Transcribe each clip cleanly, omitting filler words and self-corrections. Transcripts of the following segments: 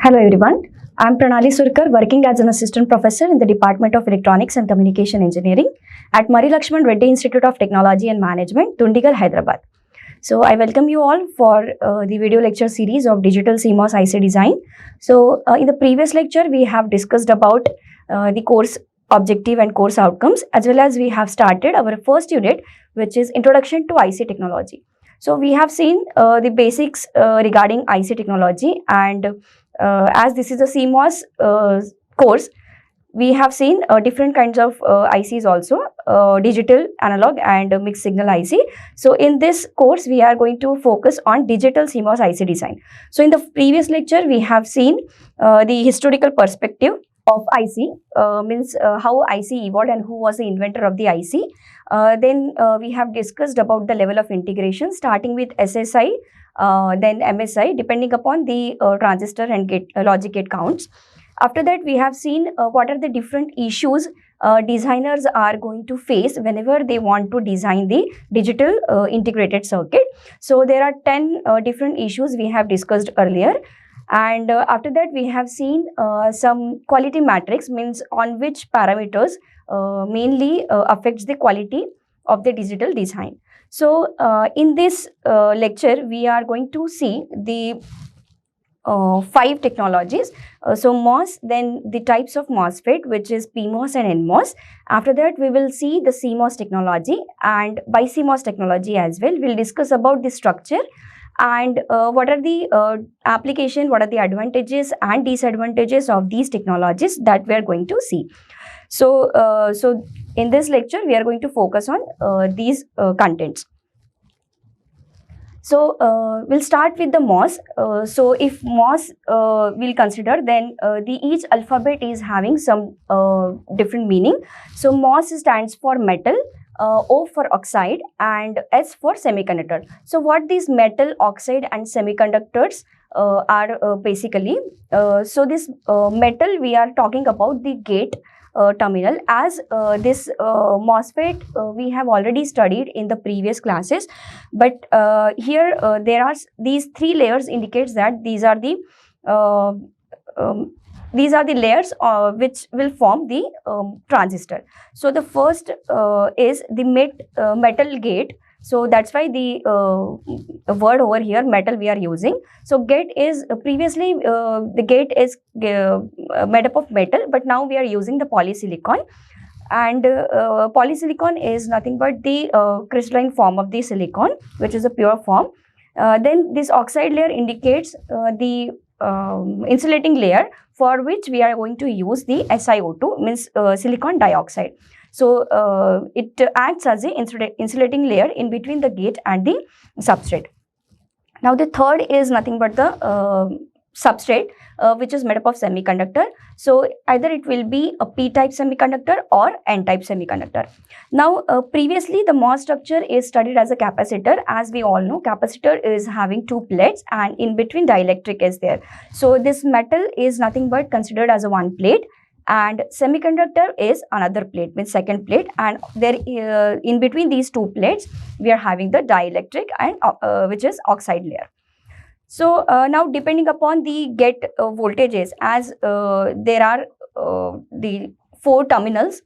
Hello everyone, I am PRANALI SURKAR, working as an assistant professor in the Department of Electronics and Communication Engineering at Marri Laxman Reddy Institute of Technology and Management, Dundigal, Hyderabad. So I welcome you all for the video lecture series of digital CMOS IC design. So in the previous lecture, we have discussed about the course objective and course outcomes, as well as we have started our first unit, which is Introduction to IC Technology. So we have seen the basics regarding IC technology, and as this is a CMOS course, we have seen different kinds of ICs also, digital, analog and mixed signal IC. So in this course, we are going to focus on digital CMOS IC design. So in the previous lecture, we have seen the historical perspective of IC, means how IC evolved and who was the inventor of the IC. Then we have discussed about the level of integration, starting with SSI, then MSI, depending upon the transistor and gate, logic gate counts. After that, we have seen what are the different issues designers are going to face whenever they want to design the digital integrated circuit. So there are 10 different issues we have discussed earlier. And after that, we have seen some quality matrix, means on which parameters mainly affects the quality of the digital design. So in this lecture, we are going to see the 5 technologies. So MOS, then the types of MOSFET, which is PMOS and NMOS. After that, we will see the CMOS technology and BiCMOS technology as well. We'll discuss about the structure and what are the application, what are the advantages and disadvantages of these technologies that we are going to see. So, so in this lecture, we are going to focus on these contents. So we'll start with the MOS. So if MOS we'll consider, then each alphabet is having some different meaning. So MOS stands for metal, O for oxide, and S for semiconductor. So what these metal, oxide and semiconductors are basically, so this metal, we are talking about the gate terminal, as this MOSFET we have already studied in the previous classes, but here there are these 3 layers indicates that these are the layers which will form the transistor. So the first is the metal gate. So that's why the word over here metal we are using. So gate is previously the gate is made up of metal, but now we are using the polysilicon. And polysilicon is nothing but the crystalline form of the silicon, which is a pure form. Then this oxide layer indicates the insulating layer, for which we are going to use the SiO2, means silicon dioxide. So it acts as an insulating layer in between the gate and the substrate. Now the third is nothing but the substrate, which is made up of semiconductor. So either it will be a p-type semiconductor or n-type semiconductor. Now previously the MOS structure is studied as a capacitor. As we all know, capacitor is having 2 plates and in between dielectric is there. So this metal is nothing but considered as a 1 plate, and semiconductor is another plate, means second plate, and there in between these 2 plates we are having the dielectric and which is oxide layer. So now depending upon the gate voltages, as there are the 4 terminals.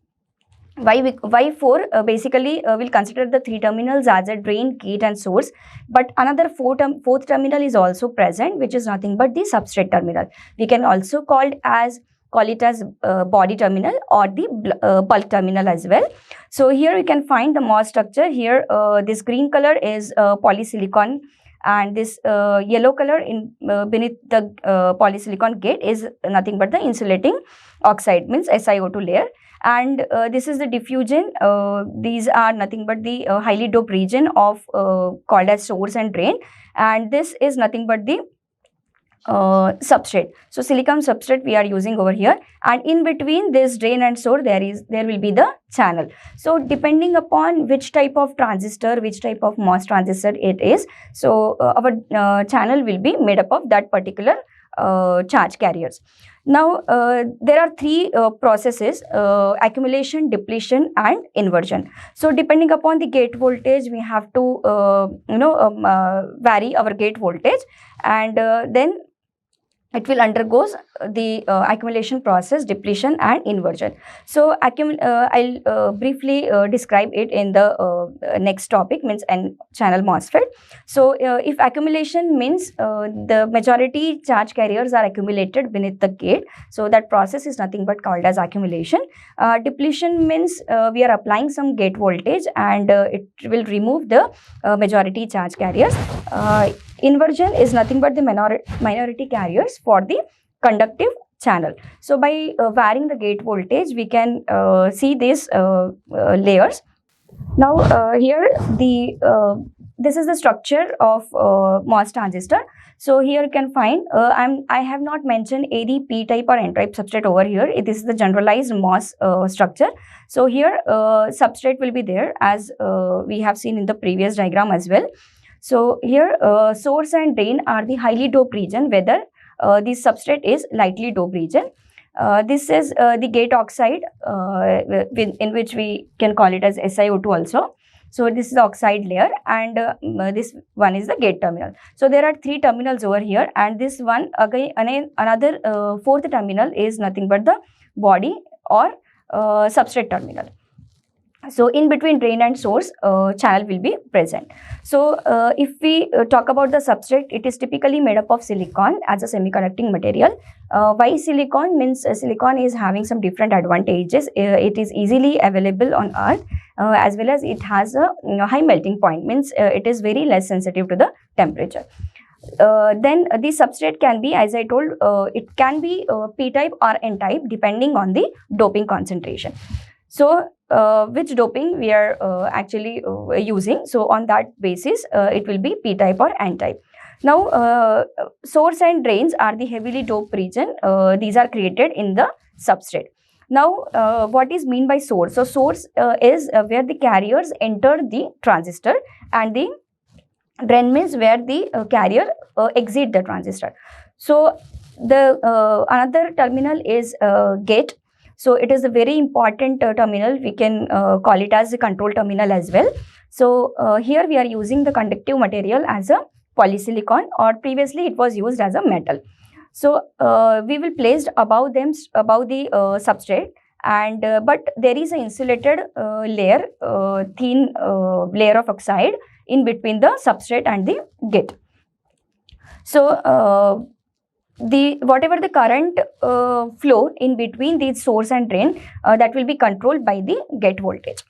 Why 4? Basically we'll consider the 3 terminals as a drain, gate and source, but another fourth terminal is also present, which is nothing but the substrate terminal. We can also call it as body terminal or the bulk terminal as well. So here we can find the MOS structure. Here this green color is polysilicon, and this yellow color in beneath the polysilicon gate is nothing but the insulating oxide, means SiO2 layer. And this is the diffusion. These are nothing but the highly doped region of called as source and drain, and this is nothing but the substrate. So silicon substrate we are using over here, and in between this drain and source there will be the channel. So depending upon which type of transistor, which type of MOS transistor it is, so our channel will be made up of that particular charge carriers. Now there are 3 processes: accumulation, depletion and inversion. So depending upon the gate voltage, we have to vary our gate voltage, and then it will undergoes the accumulation process, depletion and inversion. So I'll briefly describe it in the next topic, means N channel MOSFET. So if accumulation means the majority charge carriers are accumulated beneath the gate, so that process is nothing but called as accumulation. Depletion means we are applying some gate voltage and it will remove the majority charge carriers. Inversion is nothing but the minority carriers for the conductive channel. So by varying the gate voltage, we can see these layers. Now here this is the structure of MOS transistor. So here you can find I have not mentioned any p-type or n-type substrate over here. This is the generalized MOS structure. So here substrate will be there, as we have seen in the previous diagram as well. So here source and drain are the highly doped region, whether the substrate is lightly doped region. This is the gate oxide in which we can call it as SiO2 also. So this is the oxide layer, and this one is the gate terminal. So there are 3 terminals over here, and this one again another 4th terminal is nothing but the body or substrate terminal. So in between drain and source channel will be present. So if we talk about the substrate, it is typically made up of silicon as a semiconducting material. Why silicon? Means silicon is having some different advantages. It is easily available on earth, as well as it has a high melting point, means it is very less sensitive to the temperature. Then the substrate can be, as I told, it can be p-type or n-type depending on the doping concentration. So which doping we are actually using, so on that basis it will be p-type or n-type. Now source and drains are the heavily doped region. These are created in the substrate. Now what is mean by source? So source is where the carriers enter the transistor, and the drain means where the carrier exit the transistor. So the another terminal is gate. So it is a very important terminal. We can call it as a control terminal as well. So here we are using the conductive material as a polysilicon, or previously it was used as a metal. So we will place above the substrate, and but there is an insulated layer, thin layer of oxide in between the substrate and the gate. So whatever the current flow in between the source and drain, that will be controlled by the gate voltage.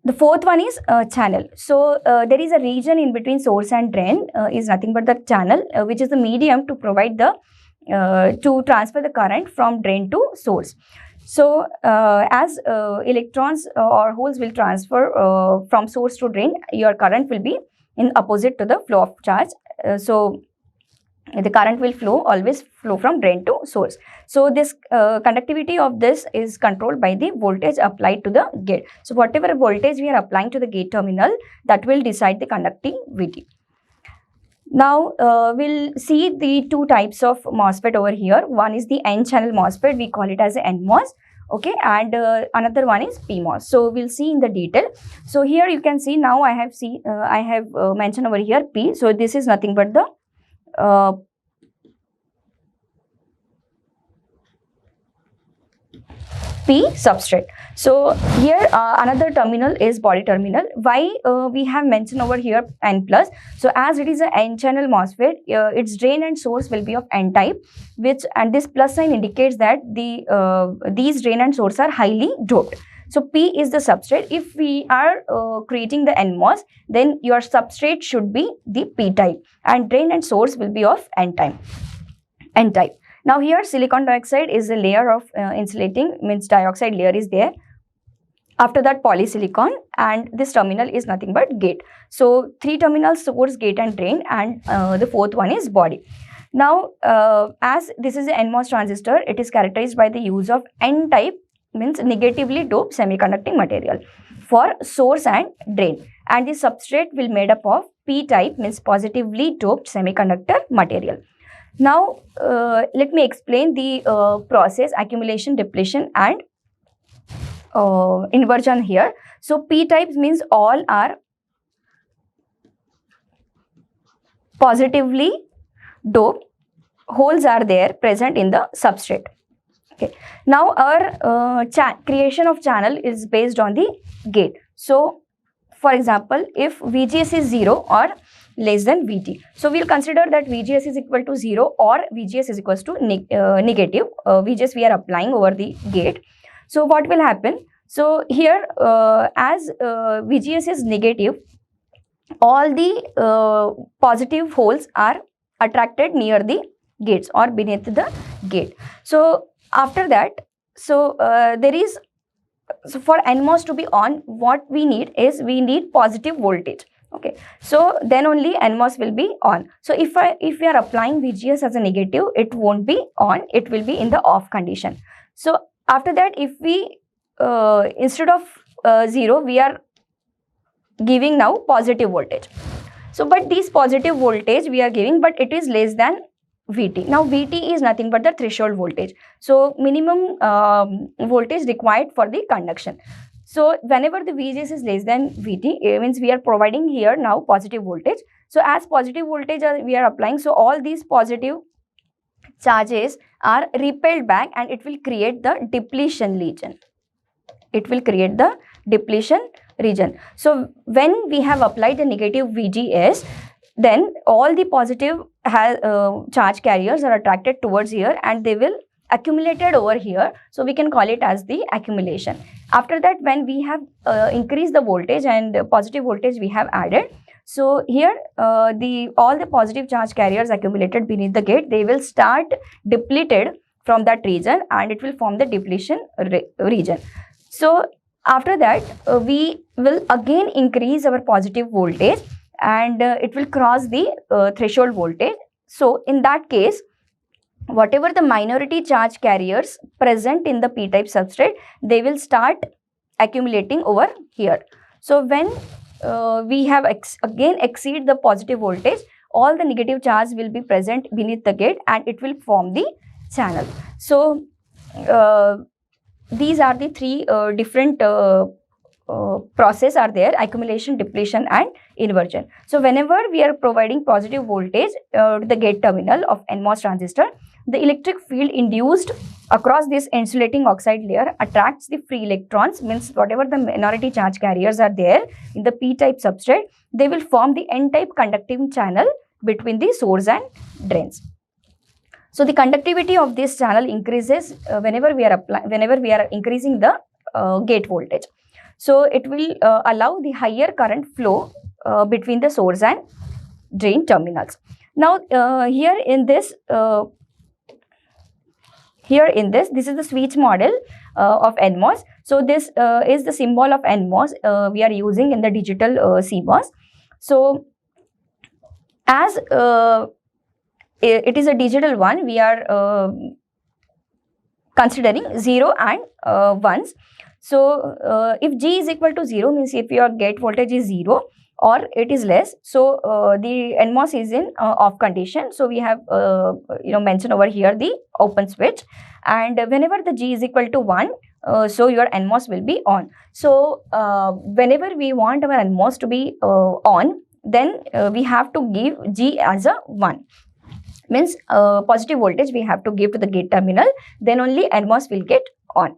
The 4th one is channel. So there is a region in between source and drain, is nothing but the channel, which is the medium to provide the to transfer the current from drain to source. So as electrons or holes will transfer from source to drain, your current will be in opposite to the flow of charge. So the current will always flow from drain to source. So this conductivity of this is controlled by the voltage applied to the gate. So whatever voltage we are applying to the gate terminal, that will decide the conductivity. Now we'll see the 2 types of MOSFET over here. One is the N channel MOSFET, we call it as a NMOS. Okay, and another one is PMOS. So we'll see in the detail. So here you can see, now I have mentioned over here P. So this is nothing but the P substrate. So here another terminal is body terminal. Why we have mentioned over here N plus? So as it is an N channel MOSFET, its drain and source will be of N type, and this plus sign indicates that these drain and source are highly doped. So P is the substrate. If we are creating the NMOS, then your substrate should be the P type, and drain and source will be of N type. Now here silicon dioxide is a layer of insulating, means dioxide layer is there. After that polysilicon, and this terminal is nothing but gate. So 3 terminals, source, gate and drain, and the 4th one is body. Now as this is an NMOS transistor, it is characterized by the use of N type, means negatively doped semiconducting material, for source and drain, and the substrate will made up of P type, means positively doped semiconductor material. Now let me explain the process accumulation, depletion and inversion here. So P types means all are positively doped holes are there present in the substrate. Okay. Now our creation of channel is based on the gate. So for example, if VGS is 0 or less than VT, so we'll consider that VGS is equal to 0 or VGS is equals to negative VGS we are applying over the gate. So what will happen? So here as VGS is negative, all the positive holes are attracted near the gates or beneath the gate. So after that, so there is, so for NMOS to be on, what we need is we need positive voltage. Okay, so then only NMOS will be on. So if we are applying VGS as a negative, it won't be on, it will be in the off condition. So after that, if we instead of 0, we are giving now positive voltage. So but this positive voltage we are giving, but it is less than VT. Now VT is nothing but the threshold voltage. So minimum voltage required for the conduction. So whenever the VGS is less than VT, it means we are providing here now positive voltage. So as positive voltage we are applying, so all these positive charges are repelled back and it will create the depletion region. It will create the depletion region. So when we have applied the negative VGS, then all the positive charge carriers are attracted towards here and they will accumulated over here. So we can call it as the accumulation. After that, when we have increased the voltage and positive voltage we have added, so here all the positive charge carriers accumulated beneath the gate, they will start depleted from that region and it will form the depletion region. So after that, we will again increase our positive voltage and it will cross the threshold voltage. So in that case, whatever the minority charge carriers present in the p-type substrate, they will start accumulating over here. So when we have again exceed the positive voltage, all the negative charge will be present beneath the gate and it will form the channel. So these are the three different process are there: accumulation, depletion and inversion. So whenever we are providing positive voltage to the gate terminal of NMOS transistor, the electric field induced across this insulating oxide layer attracts the free electrons, means whatever the minority charge carriers are there in the p-type substrate, they will form the n-type conducting channel between the source and drains. So the conductivity of this channel increases whenever we are increasing the gate voltage. So it will allow the higher current flow between the source and drain terminals. Now here in this this is the switch model of NMOS. So this is the symbol of NMOS we are using in the digital CMOS. So as it is a digital one, we are considering 0 and 1s. So if G is equal to 0, means if your gate voltage is 0 or it is less, so the NMOS is in off condition. So we have mentioned over here the open switch, and whenever the G is equal to 1, so your NMOS will be on. So whenever we want our NMOS to be on, then we have to give G as a 1. Means positive voltage we have to give to the gate terminal, then only NMOS will get on.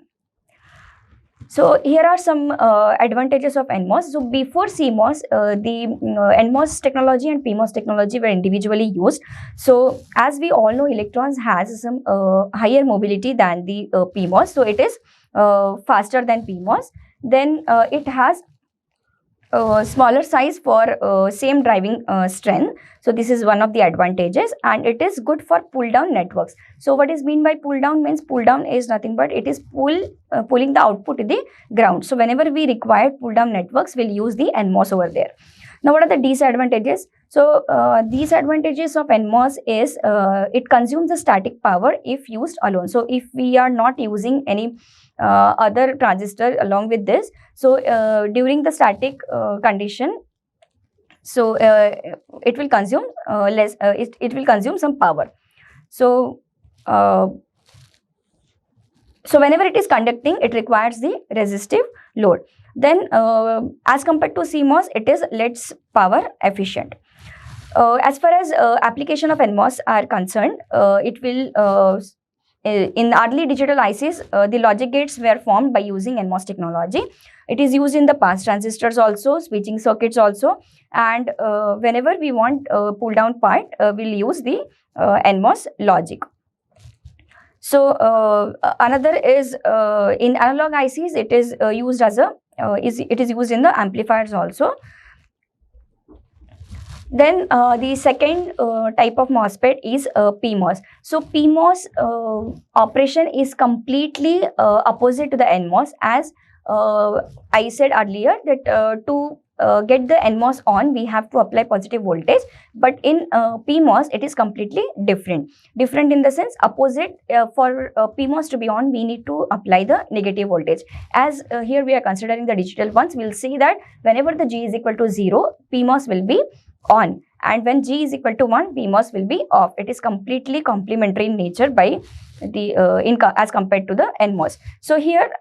So here are some advantages of NMOS. So before CMOS, the NMOS technology and PMOS technology were individually used. So as we all know, electrons has some higher mobility than the PMOS. So it is faster than PMOS. Then it has smaller size for same driving strength. So this is one of the advantages, and it is good for pull down networks. So what is mean by pull down? Means pull down is nothing but it is pulling the output to the ground. So whenever we require pull down networks, we'll use the NMOS over there. Now what are the disadvantages? So these advantages of NMOS is it consumes the static power if used alone. So if we are not using any other transistor along with this, so during the static condition, so it will consume less, it will consume some power. So so whenever it is conducting, it requires the resistive load. Then as compared to CMOS, it is less power efficient. As far as application of NMOS are concerned, it will in early digital ICs, the logic gates were formed by using NMOS technology. It is used in the past transistors also, switching circuits also, and whenever we want pull down part, we'll use the NMOS logic. So another is in analog ICs, it is used as a it is used in the amplifiers also. Then the second type of MOSFET is PMOS. So PMOS operation is completely opposite to the NMOS, as I said earlier that to get the NMOS on, we have to apply positive voltage, but in PMOS it is completely different. Different in the sense opposite. For PMOS to be on, we need to apply the negative voltage. As here we are considering the digital ones, we'll see that whenever the G is equal to 0, PMOS will be on, and when G is equal to 1, PMOS will be off. It is completely complementary in nature by the as compared to the NMOS. So here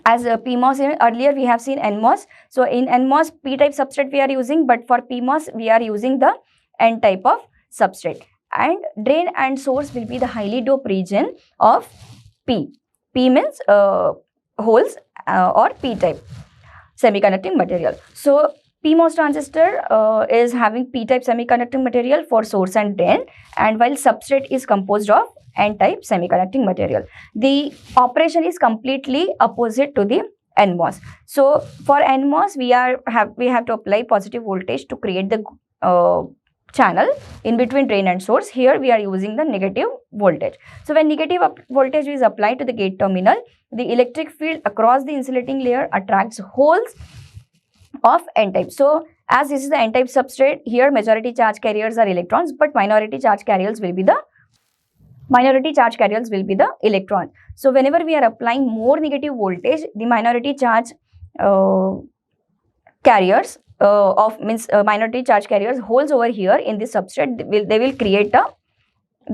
as PMOS, earlier we have seen NMOS. So in NMOS, P-type substrate we are using, but for PMOS we are using the N-type of substrate. And drain and source will be the highly doped region of P. P means holes or P-type semiconducting material. So PMOS transistor is having P-type semiconducting material for source and drain, and while substrate is composed of N-type semiconducting material. The operation is completely opposite to the NMOS. So for NMOS, we have to apply positive voltage to create the channel in between drain and source. Here we are using the negative voltage. So when negative voltage is applied to the gate terminal, the electric field across the insulating layer attracts holes of N-type. So as this is the N-type substrate, here majority charge carriers are electrons, but minority charge carriers will be the electrons. So whenever we are applying more negative voltage, the minority charge carriers minority charge carriers holes over here in this substrate, they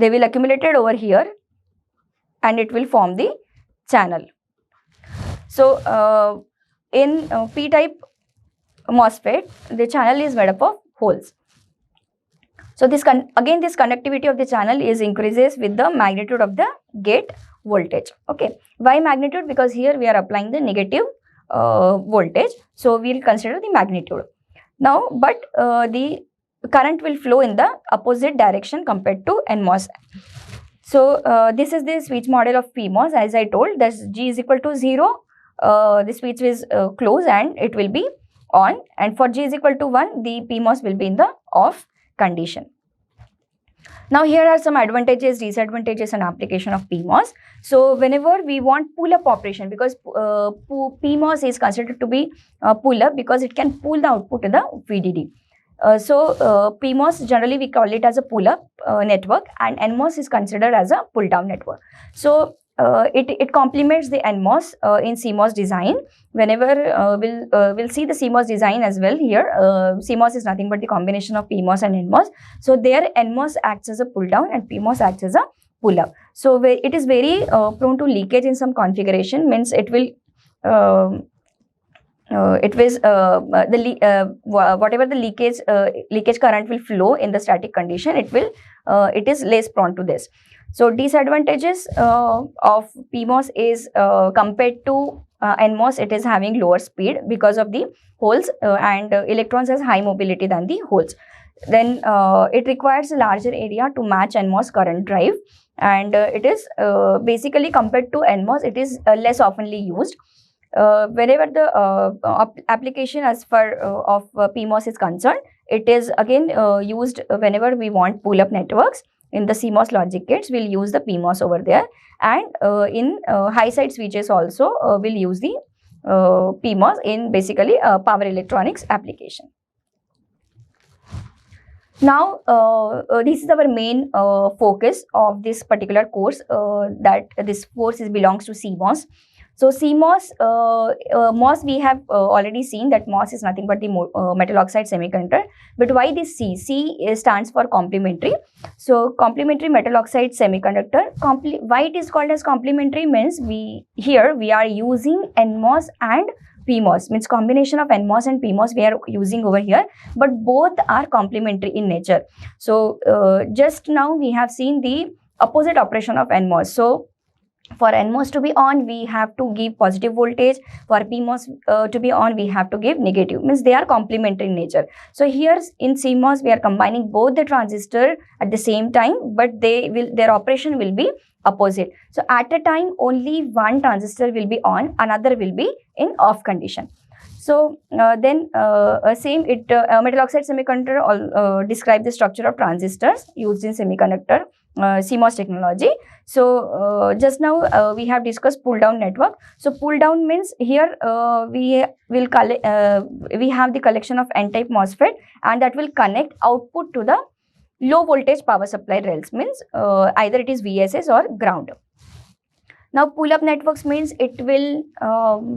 will accumulate over here, and it will form the channel. So in P-type MOSFET, the channel is made up of holes. So this this conductivity of the channel is increases with the magnitude of the gate voltage. Okay, why magnitude? Because here we are applying the negative voltage, so we will consider the magnitude. Now, but the current will flow in the opposite direction compared to NMOS. So this is the switch model of PMOS. As I told, that G is equal to 0, the switch is closed and it will be on, and for G is equal to 1, the PMOS will be in the off condition. Now here are some advantages, disadvantages and application of PMOS. So whenever we want pull-up operation, because PMOS is considered to be pull-up because it can pull the output to the VDD. So PMOS generally we call it as a pull-up network, and NMOS is considered as a pull-down network. So it complements the NMOS in CMOS design. Whenever we'll see the CMOS design as well here. CMOS is nothing but the combination of PMOS and NMOS. So there NMOS acts as a pull down and PMOS acts as a pull up. So it is very prone to leakage in some configuration, means it will whatever the leakage current will flow in the static condition, it is less prone to this. So disadvantages of PMOS is compared to NMOS, it is having lower speed because of the holes, and electrons has high mobility than the holes. Then it requires a larger area to match NMOS current drive, and it is basically compared to NMOS, it is less oftenly used. Whenever the application as far of PMOS is concerned, it is again used whenever we want pull-up networks. In the CMOS logic gates, we'll use the PMOS over there, and in high side switches also we'll use the PMOS in basically power electronics application. Now this is our main focus of this particular course, that this course belongs to CMOS. So CMOS, MOS we have already seen that MOS is nothing but the metal-oxide-semiconductor. But why this C? C stands for complementary. So complementary metal-oxide semiconductor. Why it is called as complementary means we are using NMOS and PMOS, means combination of NMOS and PMOS we are using over here, but both are complementary in nature. So just now we have seen the opposite operation of NMOS. So for NMOS to be on, we have to give positive voltage. For PMOS to be on, we have to give negative. Means they are complementary in nature. So here in CMOS, we are combining both the transistor at the same time, but their operation will be opposite. So at a time, only one transistor will be on, another will be in off condition. So then same metal-oxide semiconductor describe the structure of transistors used in semiconductor CMOS technology. So just now we have discussed pull down network. So pull down means here we have the collection of n-type MOSFET, and that will connect output to the low voltage power supply rails, means either it is VSS or ground. Now pull up networks means it will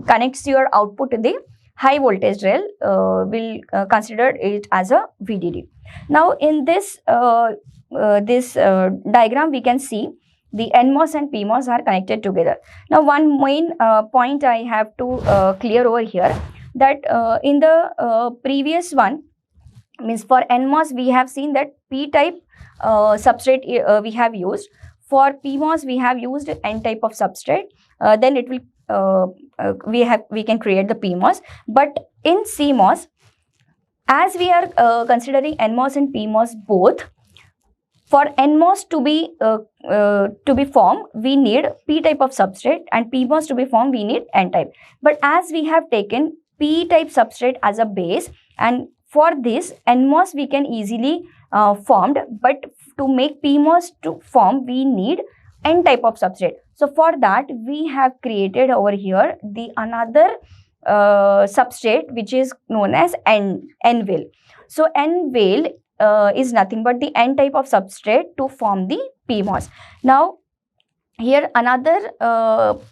connects your output to the high voltage rail, will consider it as a VDD. Now in this diagram we can see the NMOS and PMOS are connected together. Now one main point I have to clear over here, that in the previous one, means for NMOS we have seen that P-type substrate we have used. For PMOS we have used N-type of substrate. Then it will we can create the PMOS. But in CMOS, as we are considering NMOS and PMOS both, for NMOS to be formed, we need P-type of substrate, and PMOS to be formed, we need N-type. But as we have taken P-type substrate as a base, and for this NMOS we can easily formed, but to make PMOS to form, we need N-type of substrate. So for that we have created over here the another substrate which is known as N-veil. So N-veil is nothing but the N-type of substrate to form the PMOS. Now here another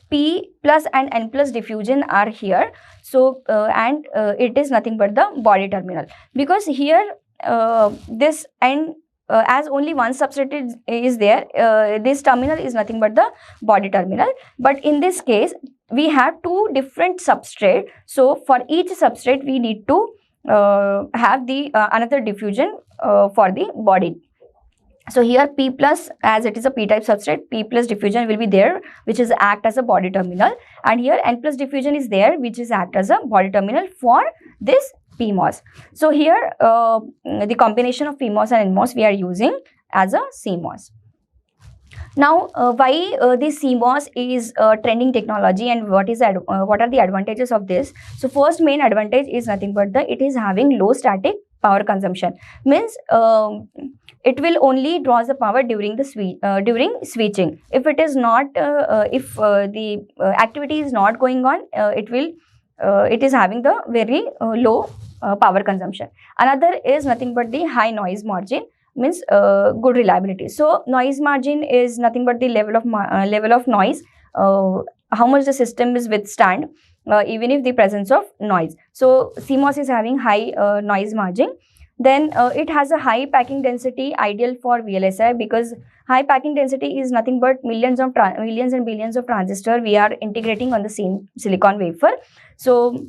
P plus and N plus diffusion are here. So and it is nothing but the body terminal, because here this N as only one substrate is there, this terminal is nothing but the body terminal. But in this case we have two different substrate, so for each substrate we need to have the another diffusion for the body. So here P plus, as it is a P-type substrate, P plus diffusion will be there, which is act as a body terminal, and here N plus diffusion is there, which is act as a body terminal for this PMOS. So here the combination of PMOS and NMOS we are using as a CMOS. Now why this CMOS is trending technology, and what are the advantages of this? So first main advantage is nothing but it is having low static power consumption. Means it will only draws the power during the during switching. If it is not if the activity is not going on, it is having the very low power consumption. Another is nothing but the high noise margin, means good reliability. So noise margin is nothing but the level of noise, how much the system is withstand even if the presence of noise. So CMOS is having high noise margin. Then it has a high packing density, ideal for VLSI, because high packing density is nothing but millions and billions of transistor we are integrating on the same silicon wafer. So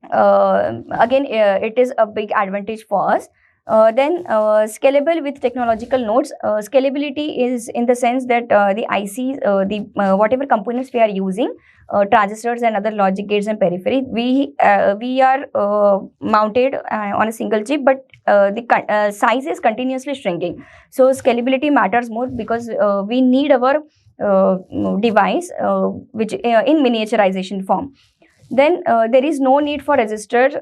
again it is a big advantage for us. Then scalable with technological nodes. Scalability is in the sense that the ICs, whatever components we are using, transistors and other logic gates and periphery, we are mounted on a single chip, but the size is continuously shrinking. So scalability matters more, because we need our device which in miniaturization form. Then there is no need for resistor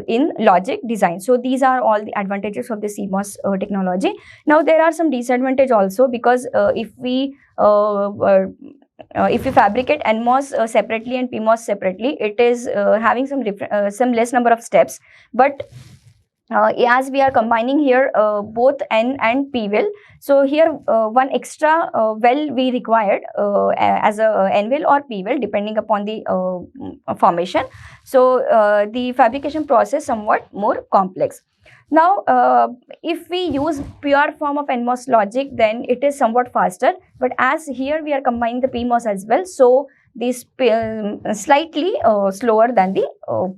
in logic design. So these are all the advantages of the CMOS technology. Now there are some disadvantages also, because if we fabricate NMOS separately and PMOS separately, it is having some less number of steps. But as we are combining here both N and P well, so here one extra well we required as a N well or P well, depending upon the formation. So the fabrication process somewhat more complex. Now if we use pure form of NMOS logic, then it is somewhat faster, but as here we are combining the PMOS as well, so slightly slower than the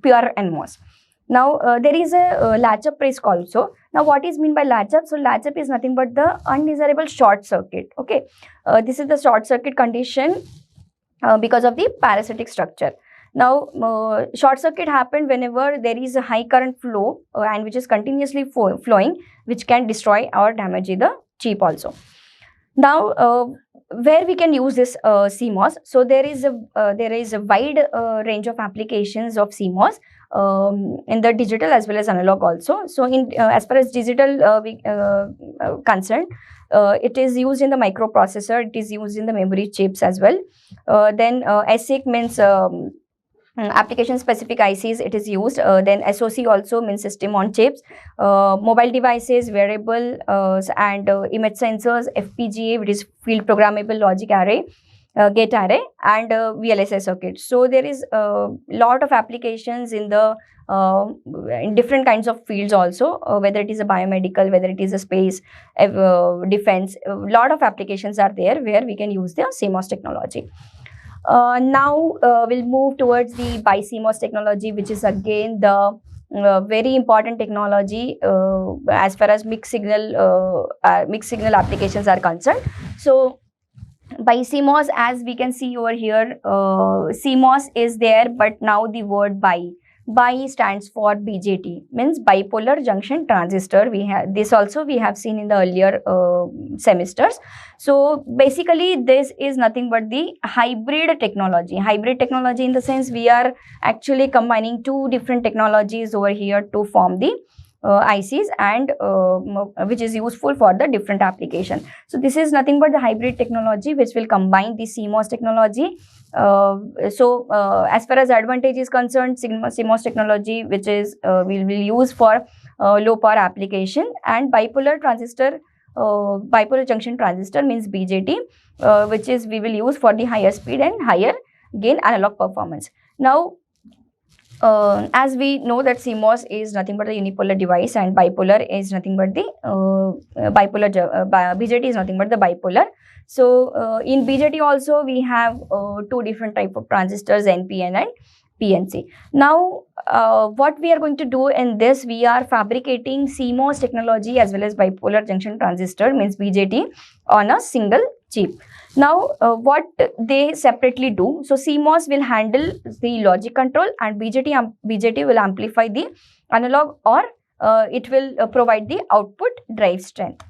pure NMOS. Now there is a latch-up risk also. Now what is mean by latch-up? So latch-up is nothing but the undesirable short circuit. Okay, this is the short circuit condition because of the parasitic structure. Now short circuit happened whenever there is a high current flow and which is continuously flowing, which can destroy or damage the chip also. Now where we can use this CMOS? So there is a wide range of applications of CMOS in the digital as well as analog also. So in as far as digital concerned, it is used in the microprocessor, it is used in the memory chips as well. Then ASIC means application specific ICs, it is used. Then SoC also means system on chips. Mobile devices, wearable and image sensors, FPGA, which is field programmable logic array, gate array, and VLSI circuit. So there is a lot of applications in the in different kinds of fields also, whether it is a biomedical, whether it is a space, defense. A lot of applications are there where we can use the CMOS technology. Now we'll move towards the BiCMOS technology, which is again the very important technology as far as mixed signal applications are concerned. So BiCMOS, as we can see over here, CMOS is there, but now the word Bi stands for BJT, means bipolar junction transistor. We have this also, we have seen in the earlier semesters. So basically this is nothing but the hybrid technology. Hybrid technology in the sense we are actually combining two different technologies over here to form the ICs, and which is useful for the different application. So this is nothing but the hybrid technology which will combine the CMOS technology. As far as advantage is concerned, CMOS technology, which is we will use for low power application, and bipolar transistor, bipolar junction transistor means BJT, which is we will use for the higher speed and higher gain analog performance. Now as we know that CMOS is nothing but a unipolar device, and bipolar is nothing but the BJT is nothing but the bipolar. So in BJT also we have two different type of transistors, NPN and PNC. Now what we are going to do in this, we are fabricating CMOS technology as well as bipolar junction transistor means BJT on a single chip. Now what they separately do, so CMOS will handle the logic control and BJT will amplify the analog, or it will provide the output drive strength.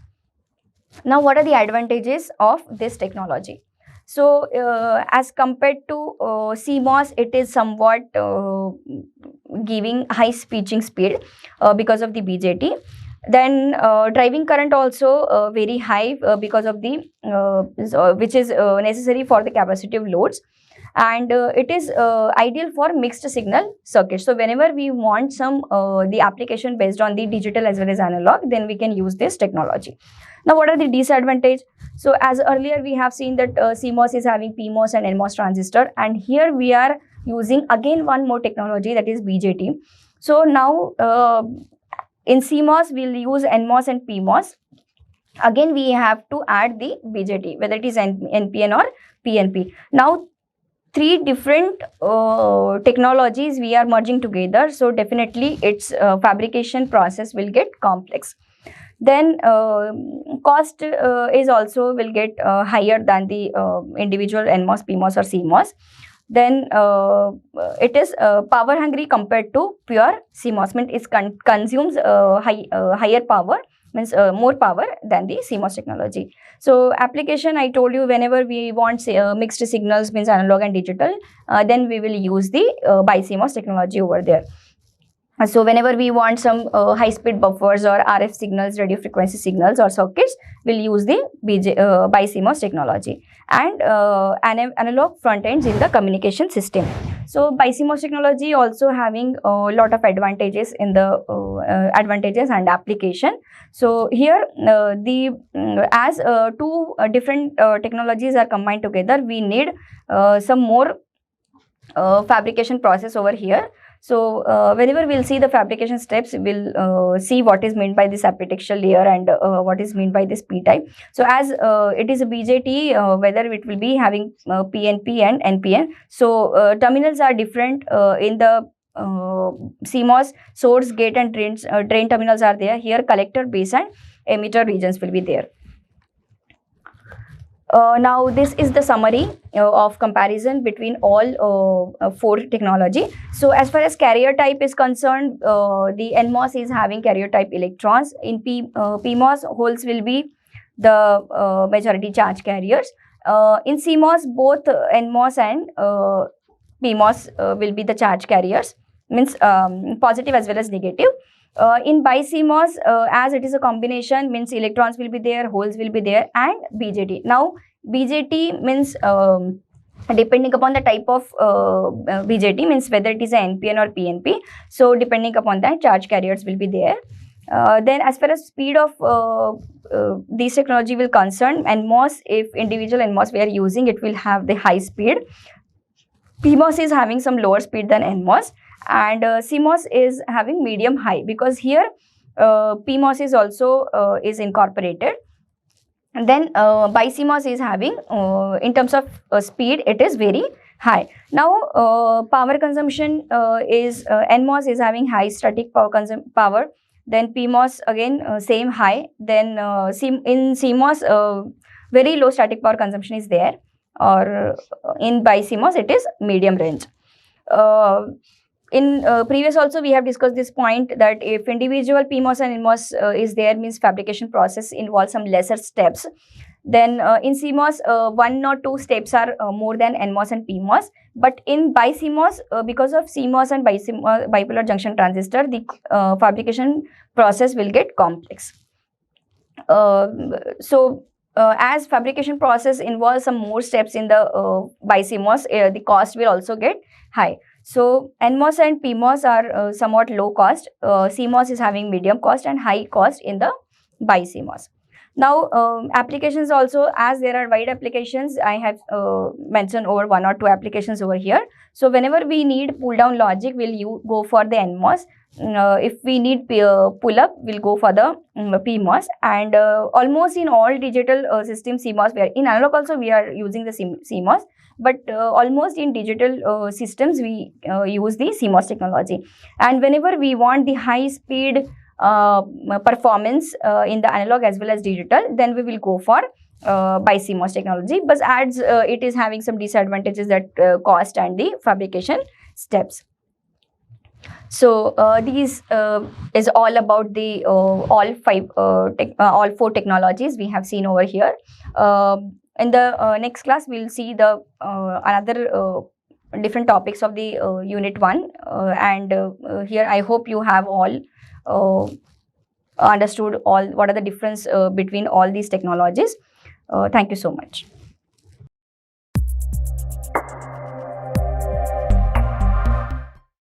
Now what are the advantages of this technology? So as compared to CMOS, it is somewhat giving high switching speed because of the BJT. Then driving current also very high because of the which is necessary for the capacitive loads, and it is ideal for mixed signal circuits. So whenever we want some the application based on the digital as well as analog, then we can use this technology. Now what are the disadvantage? So as earlier we have seen that CMOS is having PMOS and NMOS transistor, and here we are using again one more technology, that is BJT. So now in CMOS we'll use NMOS and PMOS. Again we have to add the BJT, whether it is NPN or PNP. Now three different technologies we are merging together, so definitely its fabrication process will get complex. Then cost is also will get higher than the individual NMOS, PMOS or CMOS. Then it is power hungry compared to pure CMOS, means it consumes higher power, means more power than the CMOS technology. So application, I told you, whenever we want mixed signals means analog and digital, then we will use the BiCMOS technology over there. So whenever we want some high speed buffers or RF signals, radio frequency signals or circuits, we'll use the BiCMOS technology, and analog front ends in the communication system. So BiCMOS technology also having a lot of advantages in the advantages and application. So here as two different technologies are combined together, we need some more fabrication process over here. So whenever we'll see the fabrication steps, we'll see what is meant by this epitaxial layer and what is meant by this p-type. So as it is a BJT, whether it will be having PNP and NPN. So terminals are different in the CMOS. Source, gate and drain terminals are there. Here collector, base and emitter regions will be there. Now this is the summary of comparison between all four technology. So as far as carrier type is concerned, the NMOS is having carrier type electrons. In PMOS, holes will be the majority charge carriers. In CMOS, both NMOS and PMOS will be the charge carriers, means positive as well as negative. In BiCMOS, as it is a combination, means electrons will be there, holes will be there, and BJT. Now, BJT means depending upon the type of BJT, means whether it is an NPN or PNP. So, depending upon that, charge carriers will be there. Then, as far as speed of this technology will concern, NMOS, if individual NMOS we are using, it will have the high speed. PMOS is having some lower speed than NMOS, and CMOS is having medium high, because here PMOS is also is incorporated. And then BiCMOS is having in terms of speed, it is very high. Now power consumption is NMOS is having high static power. Then PMOS again same high. Then in CMOS very low static power consumption is there, or in BiCMOS it is medium range. In previous also we have discussed this point that if individual PMOS and NMOS is there, means fabrication process involves some lesser steps. Then in CMOS, 1 or 2 steps are more than NMOS and PMOS. But in BiCMOS, because of CMOS and BiCMOS, bipolar junction transistor, the fabrication process will get complex. As fabrication process involves some more steps in the BiCMOS, the cost will also get high. So NMOS and PMOS are somewhat low cost. CMOS is having medium cost and high cost in the BiCMOS. Now applications also, as there are wide applications, I have mentioned over 1 or 2 applications over here. So whenever we need pull down logic, we'll go for the NMOS. If we need pull up, we'll go for the PMOS. And almost in all digital system CMOS, in analog also we are using the CMOS. But almost in digital systems, we use the CMOS technology. And whenever we want the high speed performance in the analog as well as digital, then we will go for BiCMOS technology. But as it is having some disadvantages, that cost and the fabrication steps. So these is all about the all 4 technologies we have seen over here. In the next class, we'll see the another different topics of the unit 1, and here I hope you have all understood what are the difference between all these technologies. Thank you so much.